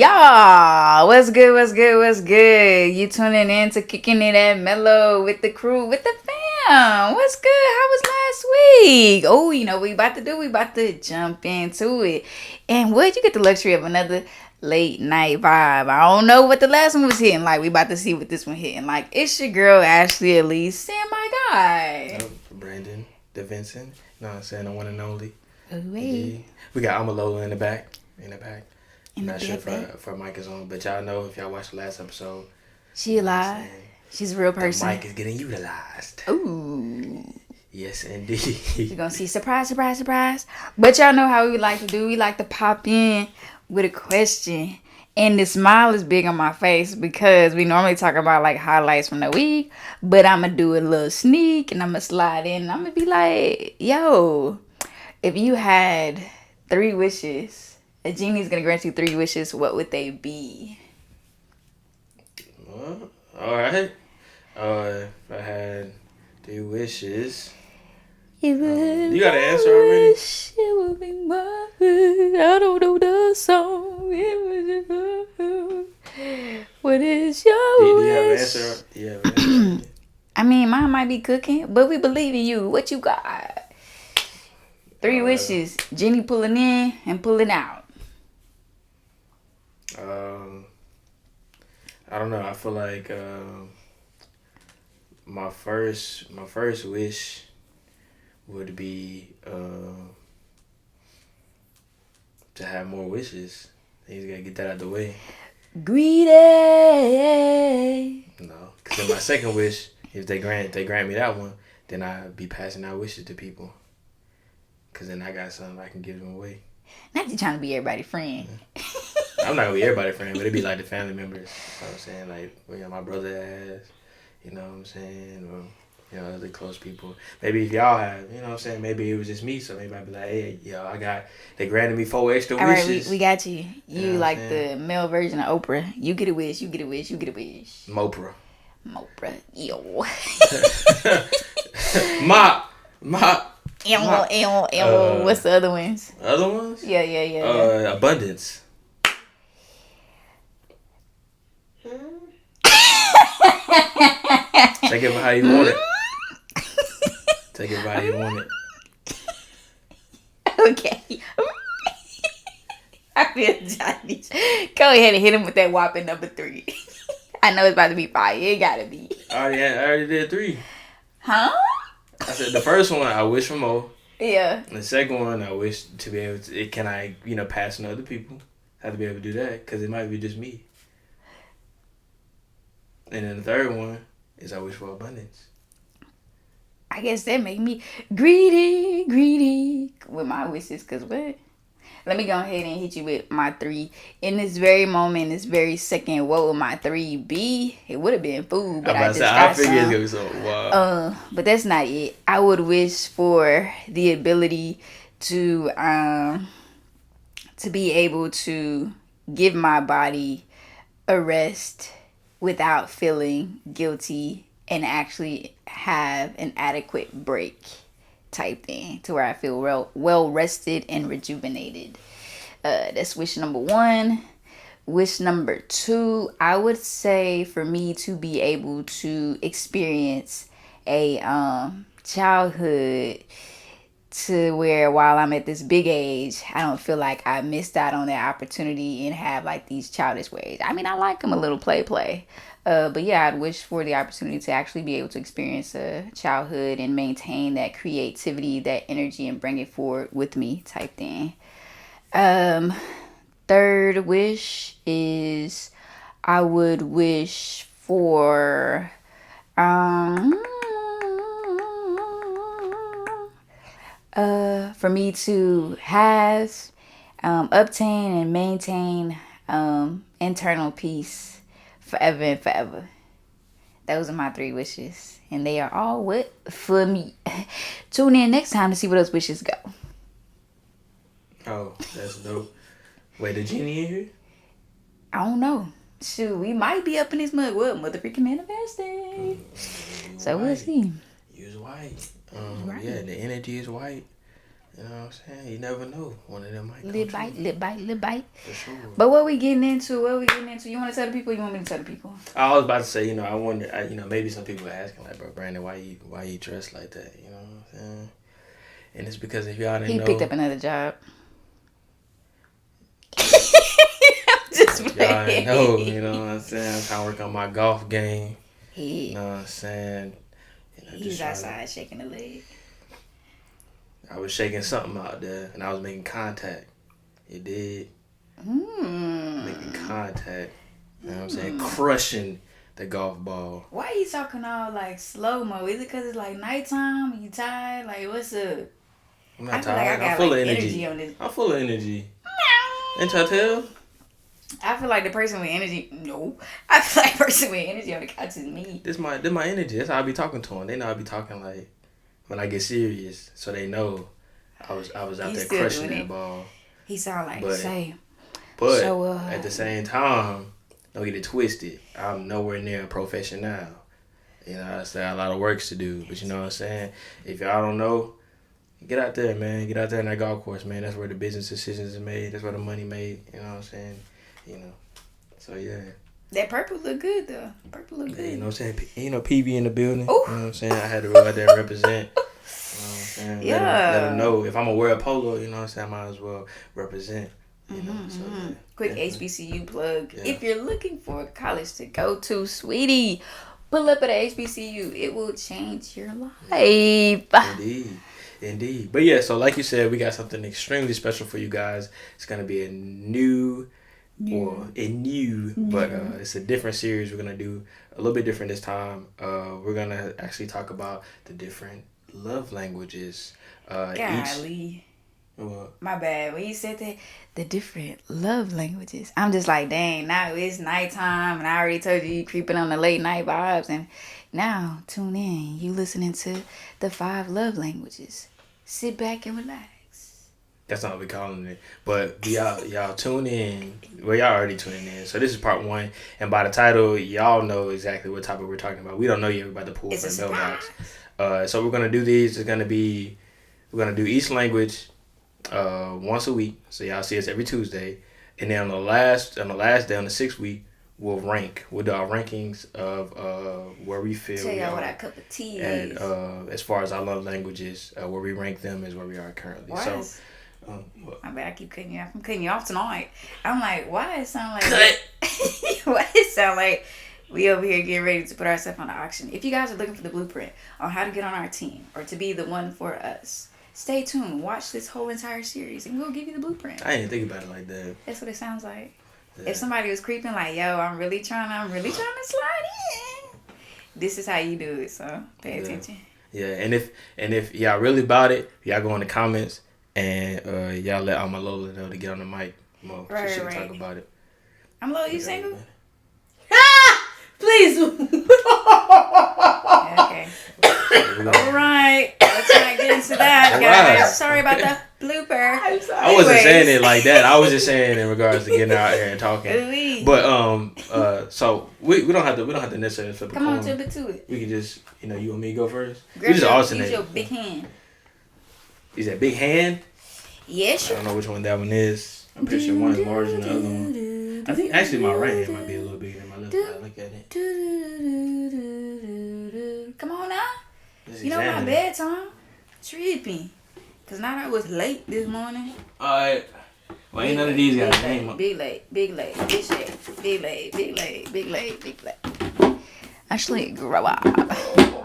Y'all, what's good, what's good, what's good? You tuning in to Kicking It at Mellow with the crew, with the fam. What's good? How was last week? Oh, you know what we about to do? We about to jump into it. And what? You get the luxury of another late night vibe. I don't know what the last one was hitting like. We about to see what this one hitting like. It's your girl, Ashley Elise, and my guy. Brandon DeVinson. You know what I'm saying? The one and only. Ooh-wee. We got Mellow in the back. I'm not sure back. if Mike is on, but y'all know if y'all watched the last episode. She alive. She's a real person. The mic is getting utilized. Ooh. Yes, indeed. You're going to see surprise, surprise, surprise. But y'all know how we like to do. We like to pop in with a question. And the smile is big on my face because we normally talk about like highlights from the week. But I'm going to do a little sneak and I'm going to slide in. And I'm going to be like, yo, if you had 3 wishes, a genie's going to grant you 3 wishes, what would they be? Well, all right. If I had 3 wishes. You got an answer already? It would be my wish. I don't know the song. What is your Do you wish? have an answer? Yeah. I mean, mine might be cooking, but we believe in you. What you got? 3 wishes. Genie pulling in and pulling out. I don't know. I feel like my first wish would be to have more wishes. You just gotta get that out the way. Greedy. No, because then my second wish, if they grant me that one, then I'd be passing out wishes to people. Because then I got something I can give them away. Not you trying to be everybody's friend. I'm not gonna be everybody's friend, but it'd be like the family members. You know what I'm saying? Like, my brother has, you know what I'm saying? Or, other close people. Maybe if y'all have, you know what I'm saying? Maybe it was just me, so maybe I'd be like, hey, they granted me 4 extra wishes. All right, we got you. You like the male version of Oprah. You get a wish, you get a wish, you get a wish. Mopra. Yo. Mop. What's the other ones? Other ones? Yeah. Abundance. Take it for how you want it. Take it for how you want it. Okay. I feel Johnny. Go ahead and hit him with that whopping number 3. I know it's about to be 5. It gotta be. I already did 3. Huh? I said the first one, I wish for more. Yeah. And the second one, I wish to be able to, can I, pass on to other people? I have to be able to do that because it might be just me. And then the third one is I wish for abundance. I guess that make me greedy with my wishes. Because what? Let me go ahead and hit you with my 3. In this very moment, this very second, what would my 3 be? It would have been food, but I figured it was so wow. But that's not it. I would wish for the ability to be able to give my body a rest without feeling guilty and actually have an adequate break type thing to where I feel well rested and rejuvenated. That's wish number 1. Wish number 2, I would say for me to be able to experience a childhood to where while I'm at this big age, I don't feel like I missed out on that opportunity and have like these childish ways. I mean, I like them a little play. But yeah, I'd wish for the opportunity to actually be able to experience a childhood and maintain that creativity, that energy, and bring it forward with me type thing. Third wish is I would wish for me to have, obtain and maintain internal peace forever and forever. Those are my 3 wishes. And they are all what? For me. Tune in next time to see where those wishes go. Oh, that's dope. Wait, the genie in here? I don't know. Shoot, we might be up in this mug. What? Mother freaking manifesting. So we'll see. Use white. Right. Yeah, the energy is white. You know what I'm saying? You never know. One of them might come Lip bite, lip bite, lip bite. For sure. But what we getting into? You want to tell the people? You want me to tell the people? I was about to say, I wonder, maybe some people are asking, like, bro, Brandon, why you dressed like that? You know what I'm saying? And it's because if y'all didn't know. He picked up another job. Just y'all didn't know, you know what I'm saying? I'm trying to work on my golf game. You know what I'm saying? He's outside shaking a leg. I was shaking something out there, and I was making contact. You did. Making contact. You know what I'm saying? Crushing the golf ball. Why are you talking all like slow mo? Is it because it's like nighttime and you tired? Like, what's up? I'm not tired. I'm full of energy. I'm full of energy. Ain't y'all tell? I feel like the person with energy. No, I feel like the person with energy on the couch is me. This my energy. That's how I be talking to them. They know I be talking like when I get serious, so they know I was out there crushing that ball. He sound like but at the same time, don't get it twisted. I'm nowhere near a professional. You know, I say a lot of works to do, but you know what I'm saying. If y'all don't know, get out there, man. Get out there in that golf course, man. That's where the business decisions are made. That's where the money made. You know what I'm saying. So yeah. That purple look good though. Purple look good. You know what I'm saying? PV in the building. Ooh. You know what I'm saying? I had to go out there and represent. You know what I'm saying? Yeah. Let them know. If I'm gonna wear a polo, you know what I'm saying, I might as well represent. You know, so yeah. Quick HBCU plug. Yeah. If you're looking for a college to go to, sweetie, pull up at a HBCU. It will change your life. Indeed. But yeah, so like you said, we got something extremely special for you guys. It's gonna be but it's a different series. We're gonna do a little bit different this time. We're gonna actually talk about the different love languages. Golly. My bad. When you said that, the different love languages, I'm just like, dang, now it's nighttime and I already told you creeping on the late night vibes, and now tune in. You listening to the 5 love languages. Sit back and relax. That's not what we're calling it. But y'all tune in. Well, y'all already tuning in. So this is part 1. And by the title, y'all know exactly what topic we're talking about. We don't know yet. We're about to pull from the mailbox. So we're going to do these. We're going to do each language once a week. So y'all see us every Tuesday. And then on the last day, on the 6th week, we'll rank. We'll do our rankings of where we feel. Tell y'all what our cup of tea is. And as far as our love languages, where we rank them is where we are currently. What? So. I bet I keep cutting you off. I'm cutting you off tonight. I'm like, why it sound like why it sound like we over here getting ready to put ourselves on the auction? If you guys are looking for the blueprint on how to get on our team or to be the one for us, stay tuned. Watch this whole entire series and we'll give you the blueprint. I didn't think about it like that. That's what it sounds like. Yeah. If somebody was creeping like, yo, I'm really trying to slide in. This is how you do it. So pay attention. Yeah, and if y'all really about it, y'all go in the comments. And y'all let my Lola know to get on the mic more so she can talk about it. I'm Lola, you single? Please. Okay. All right. Let's not get into that, guys. Right. Sorry about the blooper. I'm sorry. I wasn't saying it like that. I was just saying in regards to getting out here and talking. But so we don't have to necessarily flip a coin. Come on, jump into it. We can just you want me to go first. We just alternate. Use your big hand. Is that big hand? Yes. I don't know which one that one is. I'm pretty sure one is larger than the other one. I think actually my right hand might be a little bigger than my left hand. Look at it. Come on now. You know my bedtime. Tripping. Because now I was late this morning. Alright. Well, ain't none of these guys name. Big late. Big late. Actually, grow up. I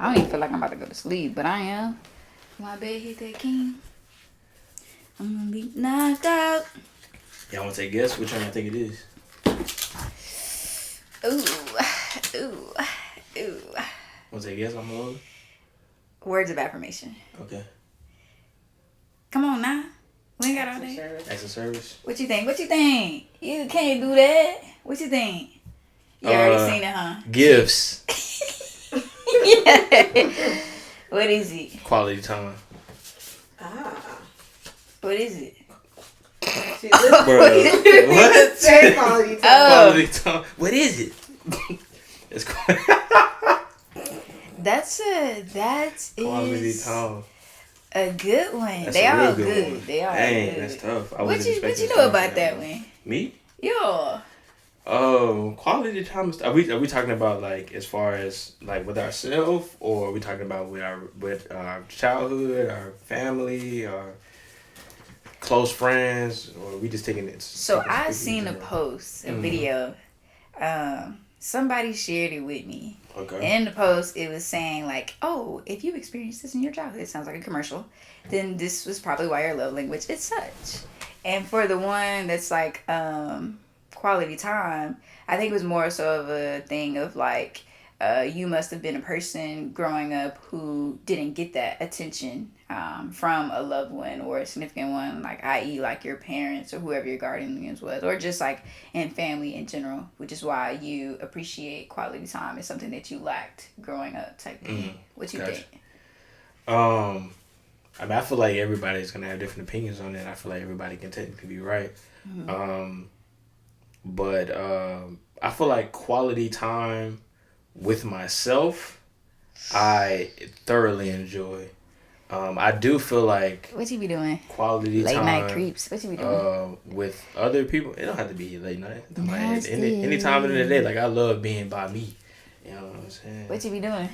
don't even feel like I'm about to go to sleep, but I am. My bed hit that king. I'm gonna be knocked out. Y'all want to take a guess which one I think it is? Ooh. Want to take a guess? I'm alone. Words of affirmation. Okay. Come on now. We ain't got all day. Acts of service. What you think? You can't do that. What you think? You already seen it, huh? Gifts. Yeah. What is it? Quality time. What is it? What? Say quality time. Quality time. What is it? It's That's quality time. A good one. That's They a real all good good. one. They all Dang, good. that's tough. I What wasn't you expecting know someone from about that that one. one? Me? Yo. Quality time. Are we talking about like as far as like with ourselves, or are we talking about with our childhood, our family, our close friends, or are we just taking it So I speaking in seen a general? post, a Mm-hmm. video. Somebody shared it with me. Okay. And in the post, it was saying like, "Oh, if you experienced this in your childhood, it sounds like a commercial. Then this was probably why your love language is such." And for the one that's like quality time, I think it was more so of a thing of like, you must have been a person growing up who didn't get that attention from a loved one or a significant one, like i.e. like your parents or whoever your guardians was, or just like in family in general, which is why you appreciate quality time as something that you lacked growing up type thing. What you Gotcha. think? Um, I mean, I feel like everybody's gonna have different opinions on it. I feel like everybody can technically be right. Um, but I feel like quality time with myself, I thoroughly enjoy. I do feel like What you be doing? quality Late night time creeps. What you be doing? with other people. It don't have to be late night. Nasty. Any time of the day. Like I love being by me. You know what I'm saying? What you be doing?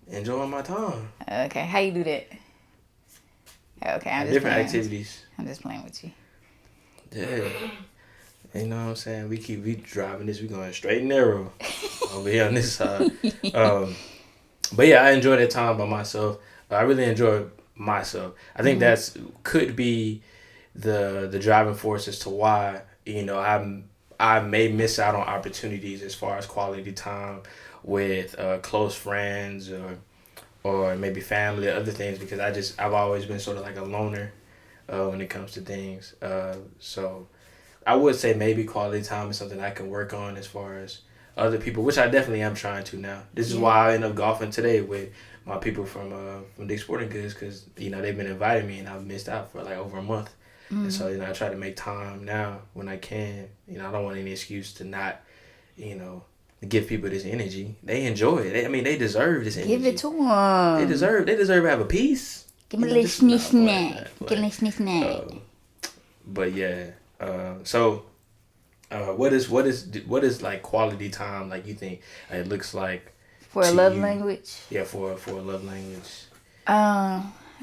Enjoying my time. Okay, how you do that? Okay, I'm just Different playing. activities. I'm just playing with you. Yeah. You know what I'm saying? We driving this. We going straight and narrow over here on this side. But yeah, I enjoy that time by myself. I really enjoy myself. I think that's could be the driving force as to why I may miss out on opportunities as far as quality time with close friends or maybe family or other things, because I've always been sort of like a loner when it comes to things. So I would say maybe quality time is something I can work on as far as other people, which I definitely am trying to now. This is why I end up golfing today with my people from Dick Sporting Goods, because they've been inviting me and I've missed out for like over a month. And so I try to make time now when I can. I don't want any excuse to not you know give people this energy. They enjoy it. They deserve this energy. Give it to them. They deserve to have a piece. Give me a little snack. Give me a snack. But yeah. So what is like quality time like you think it looks like For a to love you? language? Yeah, for a love language.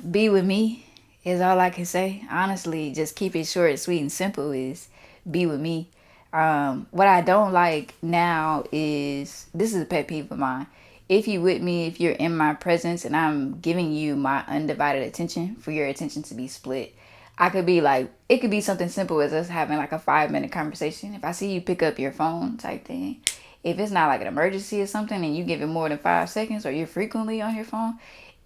Be with me is all I can say. Honestly, just keep it short, sweet, and simple is be with me. What I don't like now is, this is a pet peeve of mine. If you with me, if you're in my presence and I'm giving you my undivided attention, for your attention to be split, I could be like, it could be something simple as us having like a 5-minute conversation. If I see you pick up your phone type thing, if it's not like an emergency or something and you give it more than 5 seconds or you're frequently on your phone,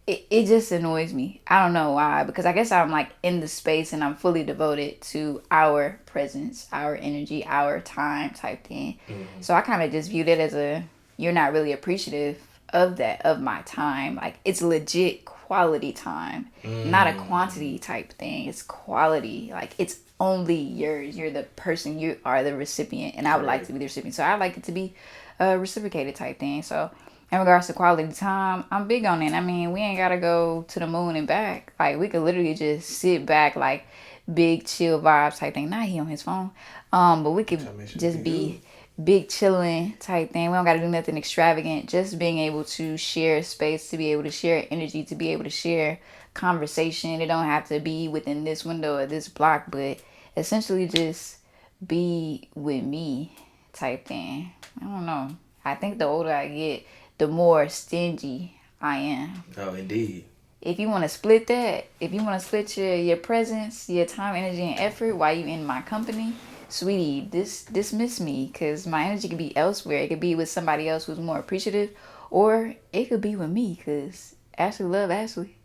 it just annoys me. I don't know why, because I guess I'm like in the space and I'm fully devoted to our presence, our energy, our time type thing. So I kind of just viewed it as you're not really appreciative of that, of my time. Like, it's legit quality time, not a quantity type thing. It's quality. Like, it's only yours. You're the person, you are the recipient, and I would like to be the recipient. So I like it to be a reciprocated type thing. So in regards to quality time, I'm big on it. I mean, we ain't gotta go to the moon and back. Like, we could literally just sit back, like big chill vibes type thing. Not he on his phone. But we could just be big chilling type thing. We don't gotta do nothing extravagant. Just being able to share space, to be able to share energy, to be able to share conversation. It don't have to be within this window or this block, but essentially just be with me type thing. I don't know. I think the older I get, the more stingy I am. Oh, indeed. If you want to split that, if you want to split your presence, your time, energy, and effort while you in my company, sweetie, dismiss me, because my energy could be elsewhere. It could be with somebody else who's more appreciative, or it could be with me, because Ashley love Ashley.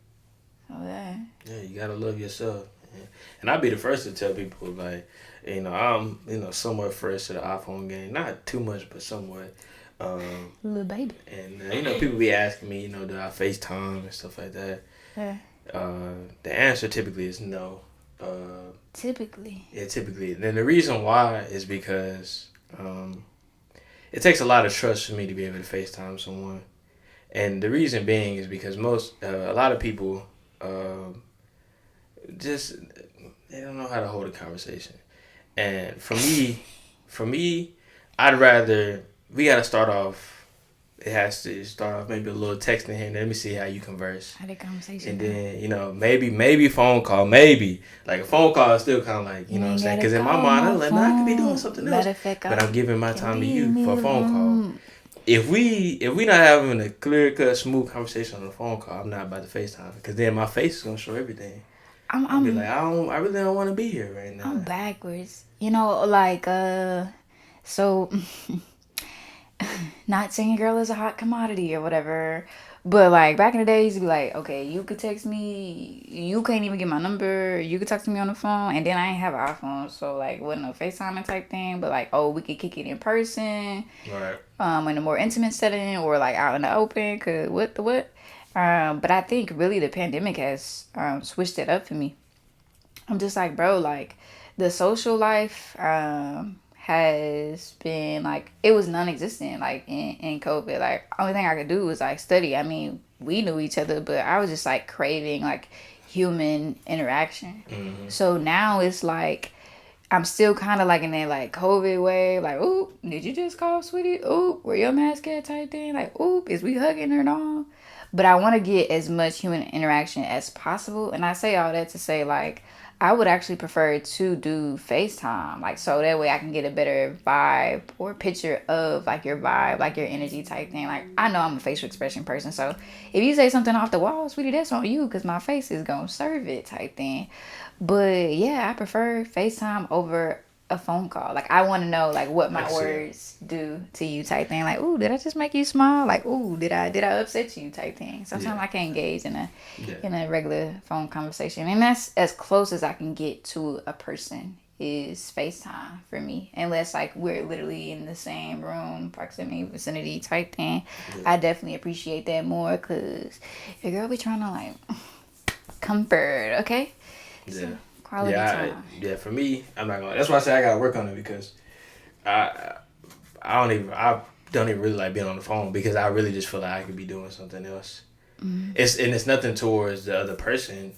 So yeah, you gotta love yourself. Yeah. And I'd be the first to tell people, like, I'm somewhat fresh to the iPhone game, not too much, but somewhat. Little baby. And people be asking me, do I FaceTime and stuff like that. Yeah. The answer typically is no. Typically. Yeah, typically. And then the reason why is because it takes a lot of trust for me to be able to FaceTime someone. And the reason being is because a lot of people Um, just they don't know how to hold a conversation. And for me, I'd rather we gotta start off. It has to start off maybe a little texting here. Let me see how you converse. How the conversation And go? then, maybe phone call. Maybe. Like, a phone call is still kind of like, you You know what I'm ain't saying? gotta Because in my call mind, my I'm like, man, I could be doing phone. something else. Matter of fact, But I'm giving my can time to leave you me for a phone call. alone. If we not having a clear cut, smooth conversation on the phone call, I'm not about to FaceTime. Because then my face is going to show everything. I'm I'll be like, I'm I really don't want to be here right now. I'm backwards. You know, like so not saying girl is a hot commodity or whatever. But like back in the days, you'd be like, okay, you could text me, you can't even get my number, you could talk to me on the phone, and then I ain't have an iPhone, so like wasn't no FaceTime type thing, but like, oh, we could kick it in person, Right. in a more intimate setting or like out in the open, cause what the what. But I think really the pandemic has switched it up for me. I'm just like, bro, like the social life has been like it was non-existent like in COVID. Like only thing I could do was like study. I mean, we knew each other, but I was just like craving like human interaction. Mm-hmm. So now it's like I'm still kind of like in that like COVID way, like, ooh, did you just cough, sweetie? Ooh, where your mask at type thing? Like, ooh, is we hugging or not? But I want to get as much human interaction as possible. And I say all that to say, like, I would actually prefer to do FaceTime. Like, so that way I can get a better vibe or picture of, like, your vibe, like, your energy type thing. Like, I know I'm a facial expression person. So if you say something off the wall, sweetie, that's on you because my face is going to serve it type thing. But yeah, I prefer FaceTime over a phone call. Like I want to know like what I my see it. words do to you type thing. Like, ooh, did I just make you smile? Like, ooh, did I upset you type thing. Yeah. Sometimes I can't engage in Yeah. a regular phone conversation. And that's as close as I can get to a person is FaceTime for me. Unless like we're literally in the same room, proximity, vicinity type thing. Yeah. I definitely appreciate that more because your girl be trying to like comfort, okay? So, Yeah. quality Yeah, time. for me, I'm not gonna. That's why I say I gotta work on it because I I don't even really like being on the phone because I really just feel like I could be doing something else. Mm-hmm. It's nothing towards the other person,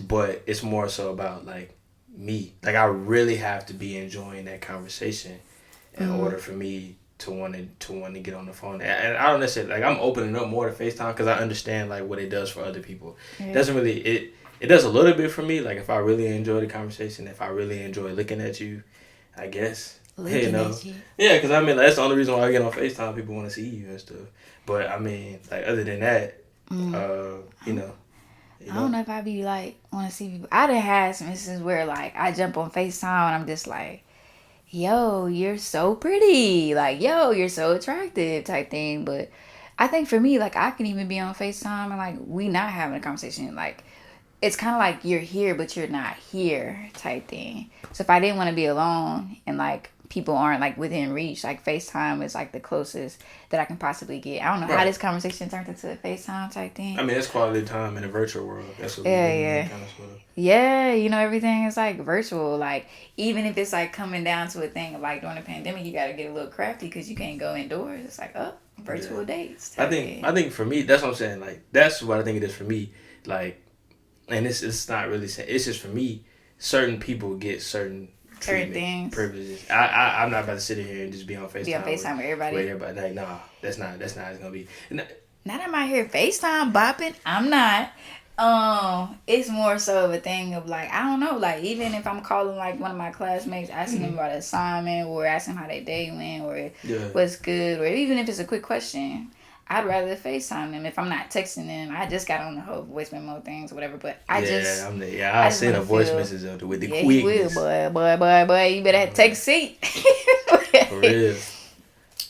but it's more so about like me. Like I really have to be enjoying that conversation in Mm-hmm. order for me to want to get on the phone. And I don't necessarily like I'm opening up more to FaceTime because I understand like what it does for other people. It Yeah. doesn't really it does a little bit for me. Like if I really enjoy the conversation, if I really enjoy looking at you, I guess. You Looking know, at you. yeah, because I mean like, that's the only reason why I get on FaceTime. People want to see you and stuff. But I mean, like other than that, Mm. you know, I don't know if I be like want to see people. I done had some instances where like I jump on FaceTime and I'm just like, yo, you're so pretty. Like, yo, you're so attractive type thing. But I think for me, like I can even be on FaceTime and like we not having a conversation. Like it's kind of like you're here, but you're not here type thing. So if I didn't want to be alone and like people aren't like within reach, like FaceTime is like the closest that I can possibly get. I don't know how right. this conversation turned into a FaceTime type thing. I mean, it's quality time in the virtual world. That's what we Yeah, living in, yeah. kind of sort of. Yeah, you know, everything is like virtual. Like, even if it's like coming down to a thing of like during the pandemic, you got to get a little crafty because you can't go indoors. It's like, oh, virtual Yeah. dates. I Type think thing. I think for me, that's what I'm saying. Like that's what I think it is for me. Like, and it's not really saying it's just for me. Certain people get certain Certain treatment things. privileges. I'm not about to sit here and just be on Be on FaceTime FaceTime with everybody. with everybody. Like, nah, that's not. It's gonna be. Not am I here FaceTime bopping. I'm not. It's more so of a thing of like I don't know, like even if I'm calling like one of my classmates asking them about an assignment or asking how their day went or Yeah. what's good or even if it's a quick question, I'd rather FaceTime them if I'm not texting them. I just got on the whole voice memo things or whatever, but I just I I just send want a to voice feel. message with the Yeah, he will, quickness. boy. You better take a seat. For real.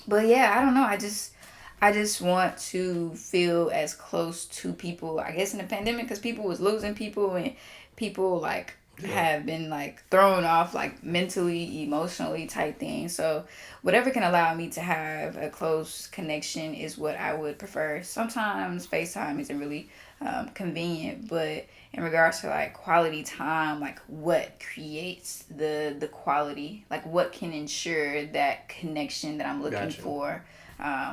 But yeah, I don't know. I just want to feel as close to people. I guess in the pandemic, because people was losing people and people like have been like thrown off like mentally, emotionally type thing. So whatever can allow me to have a close connection is what I would prefer. Sometimes FaceTime isn't really convenient, but in regards to like quality time, like what creates the quality, like what can ensure that connection that I'm looking Gotcha. for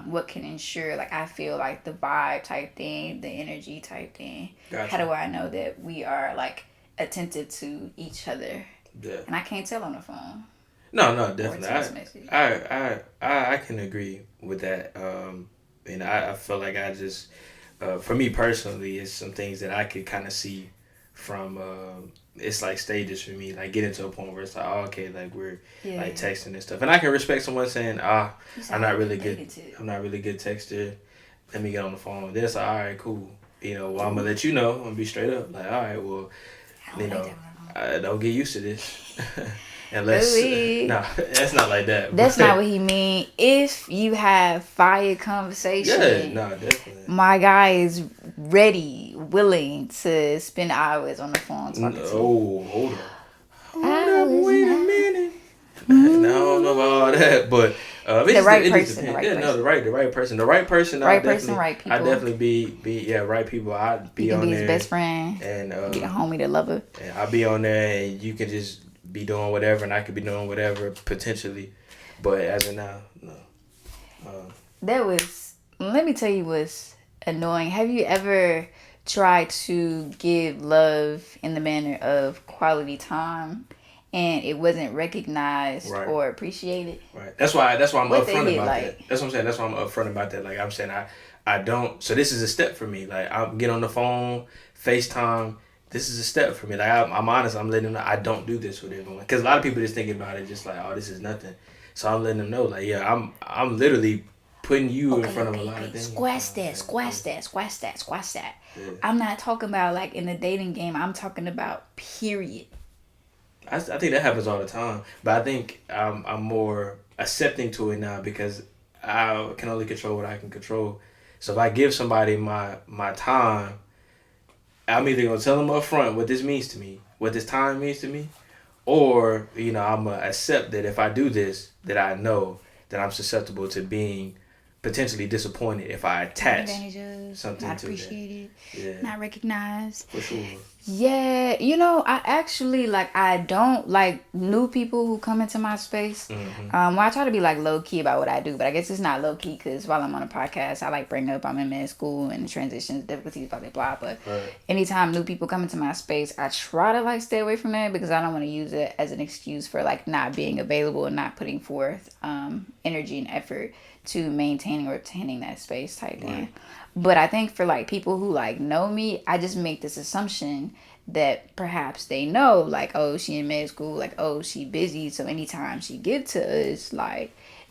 what can ensure, like, I feel like the vibe type thing, the energy type thing. Gotcha. How do I know that we are like attentive to each other? Yeah. And I can't tell on the phone. No, Or definitely. text message. I can agree with that. And I feel like I just, for me personally, it's some things that I could kind of see from. It's like stages for me, like getting to a point where it's like, oh, okay, like we're like texting and stuff, and I can respect someone saying, I'm not really good. I'm not really good texter. Let me get on the phone. Then it's like, all right, cool. Well, I'm gonna let you know. I'm gonna be straight up. Like, all right, well, don't get used to this. Unless, no, that's not like that. That's not what he mean. If you have fire conversation, definitely. My guy is ready, willing to spend hours on the phone talking to you. Oh, hold up, wait a minute. Mm-hmm. No, I don't know about all that, but the right person. The right person. The right person. Right person, right people. I definitely be right people. I'd be on there. His best friend and get a homie to love her. And I'll be on there, and you can just be doing whatever, and I could be doing whatever potentially, but as of now, no. Let me tell you what's annoying. Have you ever tried to give love in the manner of quality time and it wasn't recognized or appreciated? Right. That's why I'm upfront about that. That's what I'm saying. That's why I'm upfront about that. Like I'm saying, I don't. So this is a step for me. Like I'll get on the phone, FaceTime. This is a step for me. Like I'm honest. I'm letting them know I don't do this with everyone because a lot of people just thinking about it just like, oh, this is nothing. So I'm letting them know like, yeah, I'm literally putting you in front of a lot of things. Squash that. Yeah. I'm not talking about like in the dating game. I'm talking about period. I think that happens all the time, but I think I'm more accepting to it now because I can only control what I can control. So if I give somebody my time, I'm either gonna tell them up front what this means to me, what this time means to me, or I'm gonna accept that if I do this, that I know that I'm susceptible to being potentially disappointed if I attach something not to appreciated, it. not recognized. For sure. Yeah, I actually I don't like new people who come into my space. Mm-hmm. Well, I try to be like low key about what I do, but I guess it's not low key because while I'm on a podcast, I bring up I'm in med school and transitions, difficulties, blah blah blah. But anytime new people come into my space, I try to stay away from that because I don't want to use it as an excuse for not being available and not putting forth energy and effort to maintaining or obtaining that space type thing. Right. But I think for people who know me, I just make this assumption that perhaps they know oh, she in med school, oh, she busy, so anytime she give to us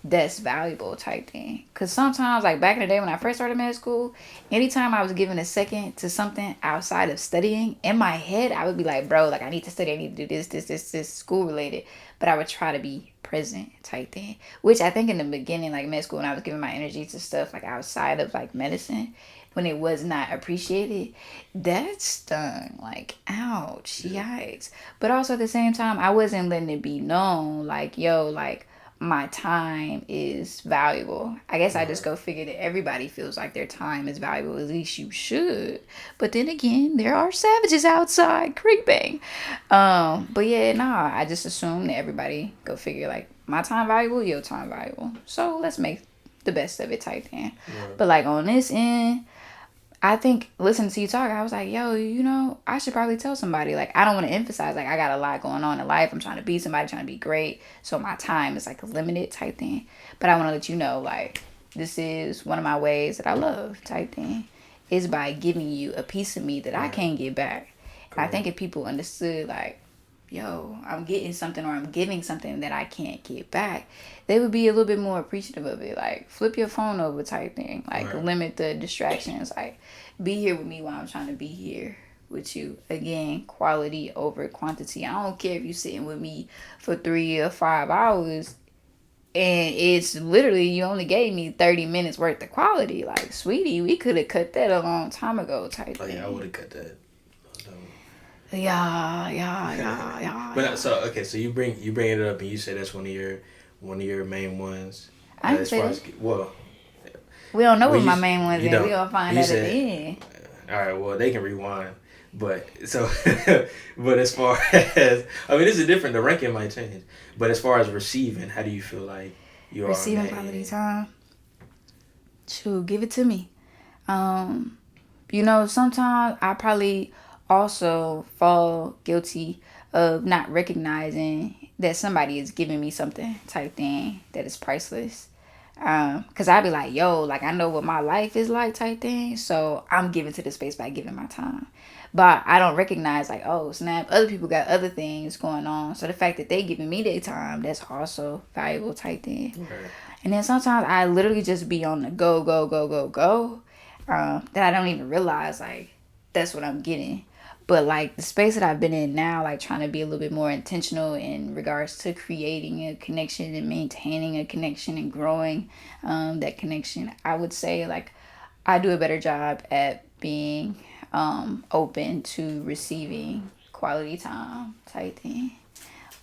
that's valuable type thing. Because sometimes back in the day when I first started med school, anytime I was given a second to something outside of studying, in my head I would be bro, I need to study, I need to do this school related. But I would try to be present type thing, which I think in the beginning, med school, when I was giving my energy to stuff outside of medicine, when it was not appreciated, that stung. Ouch, yikes. But also at the same time, I wasn't letting it be known yo, my time is valuable. I guess I just go figure that everybody feels like their time is valuable. At least you should. But then again, there are savages outside creeping. But yeah, I just assume that everybody go figure my time valuable, your time valuable. So let's make the best of it type thing. Right. But on this end, I think listening to you talk, I was yo, I should probably tell somebody. I don't want to emphasize, I got a lot going on in life. I'm trying to be somebody, trying to be great. So my time is limited type thing. But I want to let you know, this is one of my ways that I love type thing. Is by giving you a piece of me that I can't get back. Cool. And I think if people understood, yo, I'm getting something or I'm giving something that I can't get back, they would be a little bit more appreciative of it. Flip your phone over type thing. Limit the distractions. Be here with me while I'm trying to be here with you. Again, quality over quantity. I don't care if you're sitting with me for 3 or 5 hours and it's literally you only gave me 30 minutes worth of quality. Sweetie, we could have cut that a long time ago type thing. Yeah, I would have cut that. Yeah. But so you bring it up and you say that's one of your main ones. I didn't say that. We don't know what my main ones is. We gonna find out at the end. All right. Well, they can rewind. But but as far as this is different. The ranking might change. But as far as receiving, how do you feel like you are receiving quality time? Shoot, give it to me. You know, sometimes I probably also fall guilty of not recognizing that somebody is giving me something type thing that is priceless. Cause I'd be like, yo, like I know what my life is like type thing. So I'm giving to the space by giving my time. But I don't recognize like, oh snap, other people got other things going on. So the fact that they giving me their time, that's also valuable type thing. Right. And then sometimes I literally just be on the go, go, go, go, go. That I don't even realize like that's what I'm getting. But like the space that I've been in now, like trying to be a little bit more intentional in regards to creating a connection and maintaining a connection and growing that connection, I would say like I do a better job at being open to receiving quality time type thing.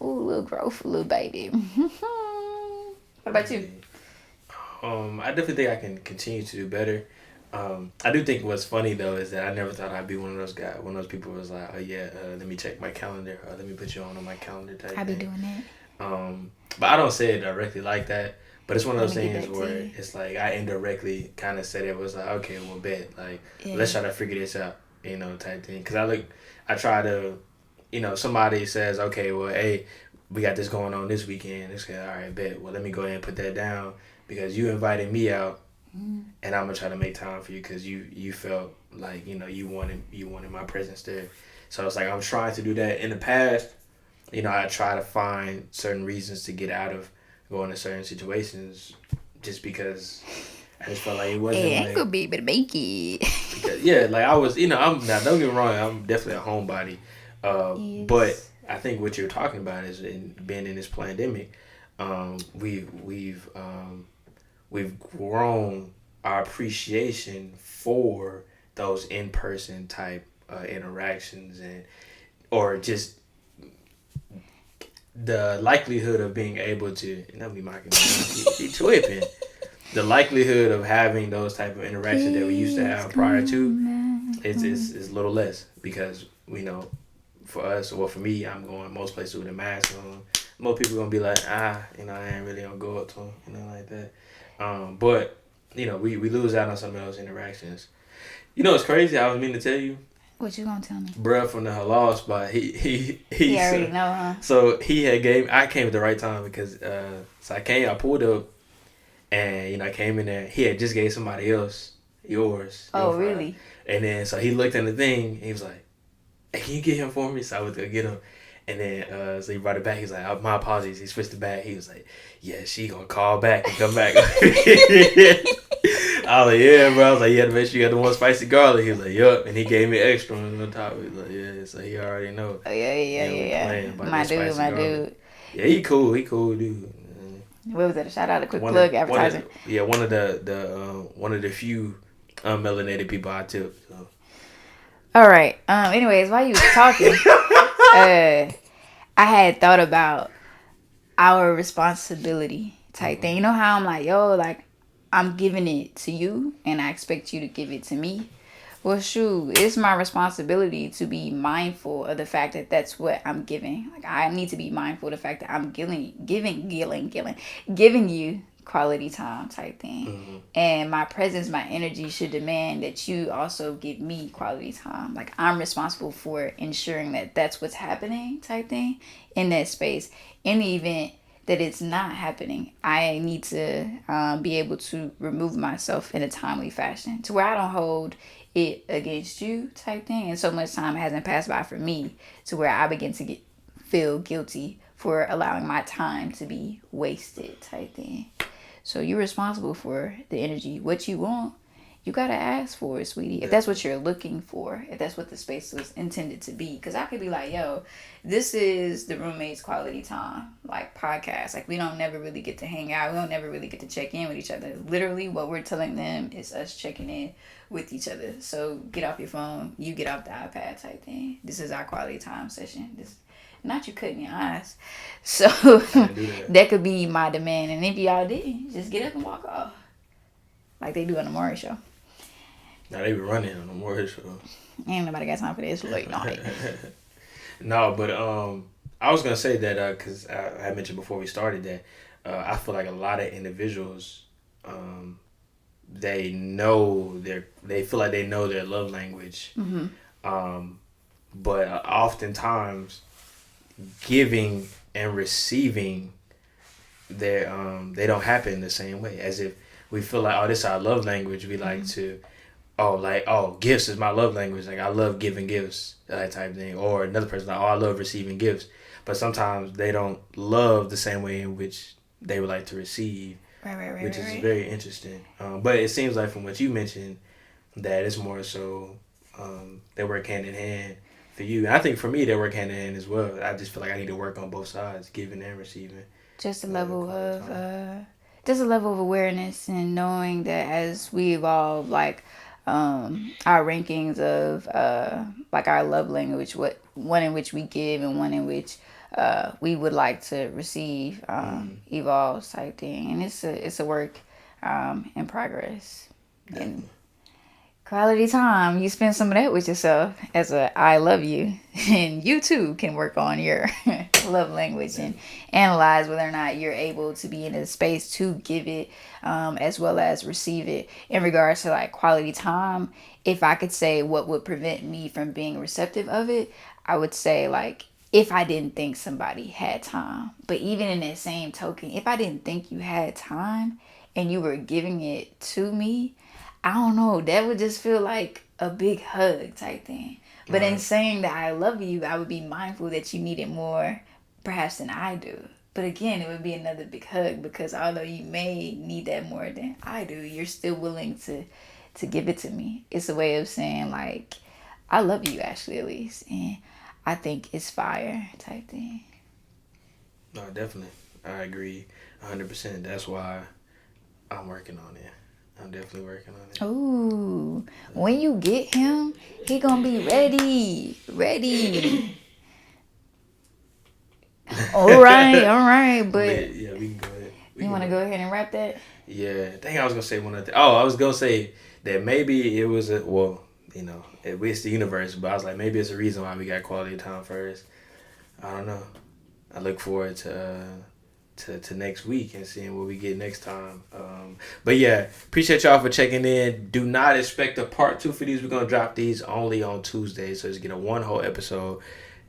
Ooh, little growth, little baby. What about you? I definitely think I can continue to do better. I do think what's funny though is that I never thought I'd be one of those guys, one of those people who was like, oh yeah, let me check my calendar, or let me put you on my calendar type I be thing. doing that. But I don't say it directly like that. But it's one of Let those me get things back to where you. it's like I indirectly kind of said it was like, okay, well, bet, like Yeah. let's try to figure this out, type thing. Cause I try to, somebody says, okay, well, hey, we got this going on this weekend. It's like, all right, bet. Well, let me go ahead and put that down because you invited me out, and I'm gonna try to make time for you because you felt like you wanted my presence there. So it's like I'm trying to do that. In the past, I try to find certain reasons to get out of going to certain situations, just because I just felt like it wasn't Hey, I ain't like gonna be able to make it. because yeah, like I was, I'm now don't get me wrong, I'm definitely a homebody, but Yes. I think what you're talking about is being in this pandemic, we've grown our appreciation for those in person type interactions and or just the likelihood of being able to and that'll be my she tripping. The likelihood of having those type of interactions that we used to Please have prior to come back home. is a little less because we know for us or for me I'm going most places with a mask on. Most people gonna be like I ain't really gonna go up to them like that. But we lose out on some of those interactions. It's crazy. I was meaning to tell you, What you gonna tell me? bruh from the halal spot. He already know, huh? So he had gave. I came at the right time because so I pulled up, and I came in there. He had just gave somebody else your Oh, fry, really? and then so he looked in the thing. And he was like, "Hey, can you get him for me?" So I went to get him. And then, so he brought it back. He's like, oh, my apologies. He switched it back. He was like, yeah, she gonna call back and come back. I was like, yeah, bro. I was like, yeah, to make sure you got the one spicy garlic. He was like, yup. And he gave me extra on top. He was like, yeah. So he already know. Oh, yeah, yeah, We yeah, playing yeah. about My that dude, spicy my garlic. dude. Yeah, he cool. He cool, dude. What was that? A shout out, a quick plug, advertising. One of the few unmelanated people I tip. So. All right. Anyways, while you was talking, I had thought about our responsibility type thing. You know how I'm like, yo, like I'm giving it to you, and I expect you to give it to me. Well, shoot, it's my responsibility to be mindful of the fact that that's what I'm giving. Like I need to be mindful of the fact that I'm giving you quality time type thing. Mm-hmm. And my presence, my energy should demand that you also give me quality time. Like I'm responsible for ensuring that that's what's happening type thing in that space. In the event that it's not happening, I need to be able to remove myself in a timely fashion to where I don't hold it against you type thing. And so much time hasn't passed by for me to where I begin to feel guilty for allowing my time to be wasted type thing. So you're responsible for the energy. What you want, you gotta ask for it, sweetie. If that's what you're looking for, if that's what the space was intended to be. Because I could be like, yo, this is the roommates quality time, like podcast. Like we don't never really get to hang out. We don't never really get to check in with each other. Literally, what we're telling them is us checking in with each other. So get off your phone. You get off the iPad type thing. This is our quality time session. This. Not you cutting your eyes. So that could be my demand. And if y'all did, just get up and walk off. Like they do on the Maury show. Now they be running on the Maury show. Ain't nobody got time for this late night. No, but I was gonna say that because I mentioned before we started that I feel like a lot of individuals they feel like they know their love language. But oftentimes giving and receiving they don't happen the same way. As if we feel like, oh, this is our love language. We like to, gifts is my love language. Like I love giving gifts, that type of thing. Or another person like, oh, I love receiving gifts. But sometimes they don't love the same way in which they would like to receive, which is very interesting. But it seems like from what you mentioned that it's more so they work hand in hand for you. And I think for me they work hand in hand as well. I just feel like I need to work on both sides, giving and receiving. Just a level of awareness and knowing that as we evolve, like our rankings of like our love language, one in which we give and one in which we would like to receive, evolves type thing, and it's a work in progress. Definitely. And quality time, you spend some of that with yourself as a I love you, and you too can work on your love language and analyze whether or not you're able to be in a space to give it as well as receive it. In regards to like quality time, if I could say what would prevent me from being receptive of it, I would say like if I didn't think somebody had time. But even in that same token, if I didn't think you had time and you were giving it to me, I don't know, that would just feel like a big hug type thing. But in saying that I love you, I would be mindful that you need it more perhaps than I do. But again, it would be another big hug because although you may need that more than I do, you're still willing to give it to me. It's a way of saying like, I love you actually at least. And I think it's fire type thing. No, definitely. I agree 100%. That's why I'm working on it. I'm definitely working on it. Ooh, when you get him, he gonna be ready. all right, but yeah, we can go ahead. You want to go ahead and wrap that? Yeah, I think I was gonna say one other thing. Oh, I was gonna say that maybe it was it's the universe, but I was like, maybe it's a reason why we got quality time first. I don't know. I look forward to next week and seeing what we get next time. But yeah, appreciate y'all for checking in. Do not expect a part 2 for these. We're gonna drop these only on Tuesdays, so just get a one whole episode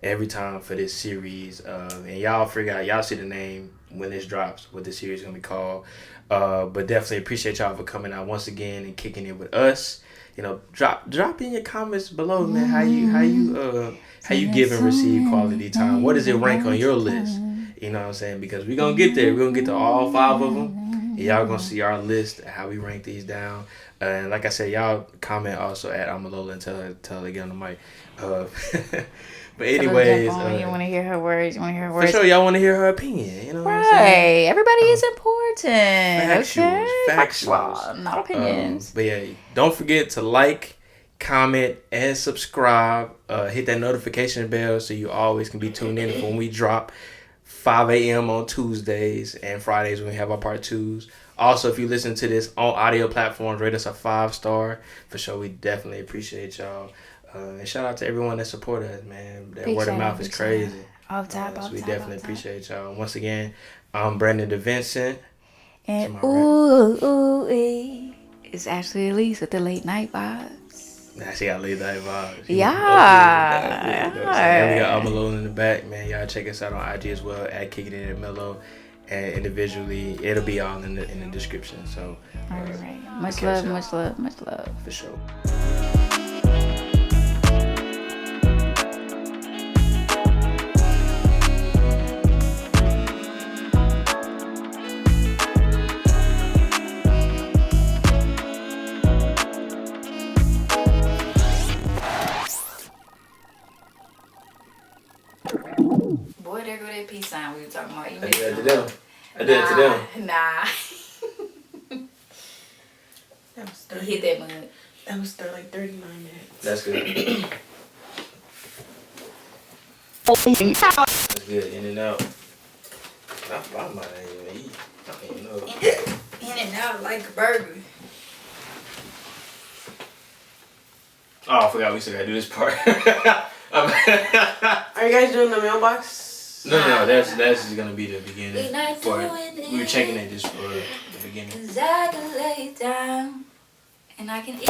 every time for this series. And y'all figure out, y'all see the name when this drops, what this series is gonna be called. But definitely appreciate y'all for coming out once again and kicking it with us. You know, drop in your comments below, man. How you give and receive quality time? What does it rank on your list? You know what I'm saying? Because we're going to get there. We're going to get to all 5 of them. And y'all going to see our list, how we rank these down. And like I said, y'all comment also at Mellow and tell her to get on the mic. But anyways. You want to hear her words. For sure, y'all want to hear her opinion. You know what I'm saying? Right. Everybody is important. Factuals. Not opinions. But yeah, don't forget to like, comment, and subscribe. Hit that notification bell so you always can be tuned in when we drop 5 a.m. on Tuesdays and Fridays when we have our part 2s. Also, if you listen to this on audio platforms, rate us a 5-star. For sure, we definitely appreciate y'all. And shout out to everyone that support us, man. That word of mouth is crazy. Off top. We definitely appreciate y'all. Once again, I'm Brandon DeVincent. And it's Ashley Elise with the late night vibes. Nah, she got late night vibes. Yeah. And we got Mellow in the back, man. Y'all check us out on IG as well at Kickin and Mellow. And individually, it'll be all in the description. So, all right. Much love. For sure. Boy, there go that peace sign we were talking about. I did it to them. Nah. That was 30. Hit that mug. That was like 39 minutes. That's good. That's good. In and out. I might not even eat. I don't even know. In and out like a burger. Oh, I forgot we still gotta do this part. Are you guys doing the mailbox? No. That's just gonna be the beginning. We were checking it just for the beginning. 'Cause I can lay down And I can eat.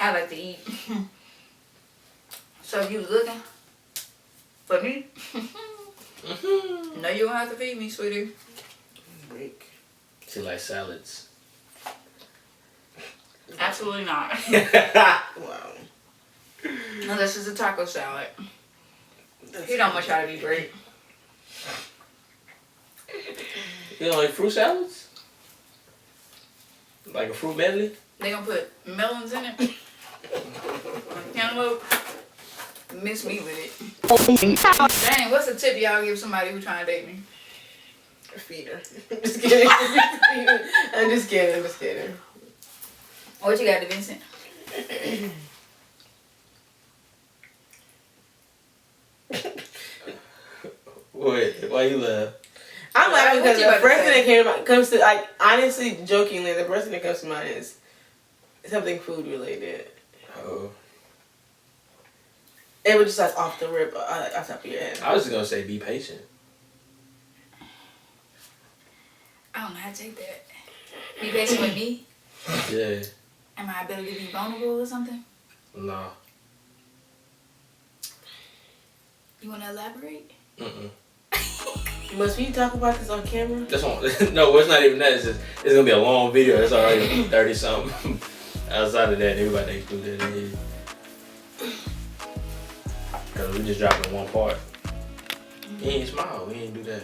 I like to eat. So if you was looking for me, no, you don't have to feed me, sweetie. Break. She likes salads. Absolutely not. Wow. Unless it's a taco salad. You don't want y'all to be great. You don't like fruit salads? Like a fruit medley? They gonna put melons in it. Cantaloupe. Miss me with it. Dang, what's the tip y'all give somebody who trying to date me? Feed her. I'm just kidding. I'm just kidding. What you got, Vincent? Wait, why you laugh? I'm laughing What because you the about to first thing say? that comes to, like, honestly, jokingly, the first thing that comes to mind is something food related. Oh. It was just like off the rip, off top of your head. I was just gonna say be patient. I don't know how to take that. Be patient with me? Yeah. Am my ability to be vulnerable or something? Nah. You want to elaborate? Must we talk about this on camera? That's one. No, it's not even that. It's just, it's gonna be a long video. It's already 30 something. Outside of that, everybody next to that. Cause we just dropped in one part. He ain't smile. We ain't do that.